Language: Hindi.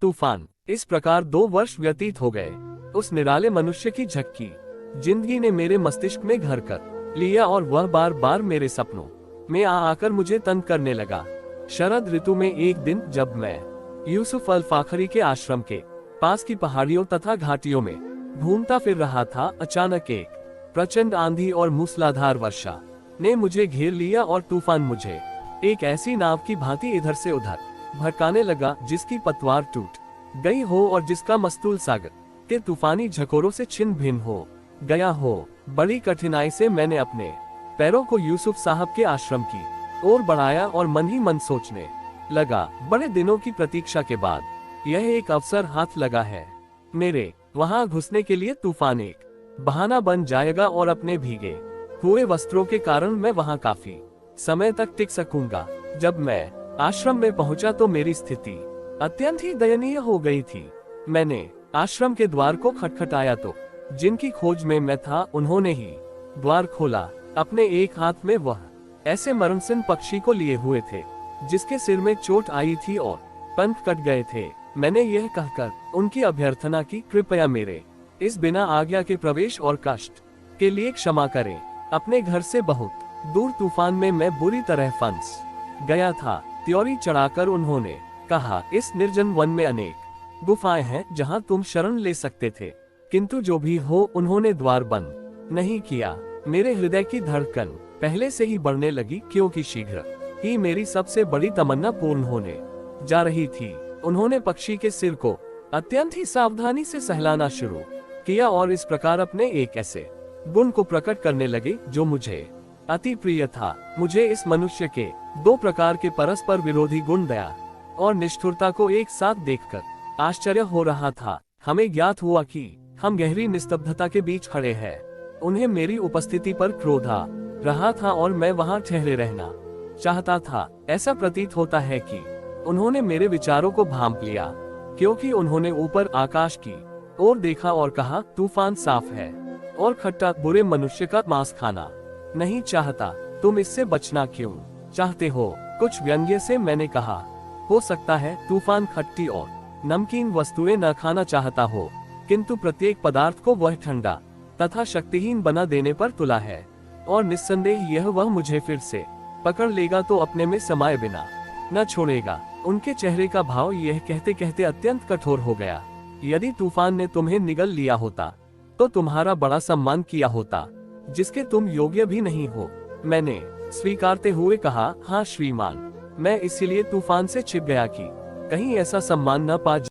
तूफान। इस प्रकार 2 वर्ष व्यतीत हो गए। उस निराले मनुष्य की झक्की जिंदगी ने मेरे मस्तिष्क में घर कर लिया और वह बार बार मेरे सपनों में आकर मुझे तंग करने लगा। शरद ऋतु में एक दिन जब मैं यूसुफ अल फाखरी के आश्रम के पास की पहाड़ियों तथा घाटियों में घूमता फिर रहा था, अचानक एक प्रचंड आंधी और मूसलाधार वर्षा ने मुझे घेर लिया और तूफान मुझे एक ऐसी नाव की भांति इधर से उधर भटकाने लगा जिसकी पतवार टूट गई हो और जिसका मस्तूल सागर के तूफानी झकोरों से छिन्न भिन्न हो गया हो। बड़ी कठिनाई से मैंने अपने पैरों को यूसुफ साहब के आश्रम की ओर बढ़ाया और मन ही मन सोचने लगा, बड़े दिनों की प्रतीक्षा के बाद यह एक अवसर हाथ लगा है। मेरे वहां घुसने के लिए तूफान एक बहाना बन जाएगा और अपने भीगे हुए वस्त्रों के कारण मैं वहां काफी समय तक टिक सकूंगा। जब मैं आश्रम में पहुंचा तो मेरी स्थिति अत्यंत ही दयनीय हो गई थी। मैंने आश्रम के द्वार को खटखटाया तो जिनकी खोज में मैं था उन्होंने ही द्वार खोला। अपने एक हाथ में वह ऐसे मरणसिन पक्षी को लिए हुए थे जिसके सिर में चोट आई थी और पंख कट गए थे। मैंने यह कहकर उनकी अभ्यर्थना की, कृपया मेरे इस बिना आज्ञा के प्रवेश और कष्ट के लिए क्षमा करें। अपने घर से बहुत दूर तूफान में मैं बुरी तरह फंस गया था। त्योरी चढ़ाकर उन्होंने कहा, इस निर्जन वन में अनेक गुफाएं हैं जहां तुम शरण ले सकते थे, किंतु जो भी हो उन्होंने द्वार बंद नहीं किया। मेरे हृदय की धड़कन पहले से ही बढ़ने लगी, क्योंकि शीघ्र ही मेरी सबसे बड़ी तमन्ना पूर्ण होने जा रही थी। उन्होंने पक्षी के सिर को अत्यंत ही सावधानी से सहलाना शुरू किया और इस प्रकार अपने एक ऐसे गुण को प्रकट करने लगे जो मुझे अति प्रिय था। मुझे इस मनुष्य के 2 प्रकार के परस्पर विरोधी गुण, दया और निष्ठुरता को एक साथ देखकर आश्चर्य हो रहा था। हमें ज्ञात हुआ कि हम गहरी निस्तब्धता के बीच खड़े हैं। उन्हें मेरी उपस्थिति पर क्रोध आ रहा था और मैं वहां ठहरे रहना चाहता था। ऐसा प्रतीत होता है कि उन्होंने मेरे विचारों को भांप लिया, क्योंकि उन्होंने ऊपर आकाश की ओर देखा और कहा, तूफान साफ है और खट्टा, बुरे मनुष्य का मांस खाना नहीं चाहता। तुम इससे बचना क्यों चाहते हो? कुछ व्यंग्य से मैंने कहा, हो सकता है तूफान खट्टी और नमकीन वस्तुएं न खाना चाहता हो, किंतु प्रत्येक पदार्थ को वह ठंडा तथा शक्तिहीन बना देने पर तुला है और निस्संदेह यह वह मुझे फिर से पकड़ लेगा तो अपने में समाये बिना न छोड़ेगा। उनके चेहरे का भाव यह कहते कहते अत्यंत कठोर हो गया। यदि तूफान ने तुम्हें निगल लिया होता तो तुम्हारा बड़ा सम्मान किया होता, जिसके तुम योग्य भी नहीं हो। मैंने स्वीकारते हुए कहा, हाँ श्रीमान, मैं इसीलिए तूफान से छिप गया कि कहीं ऐसा सम्मान न पा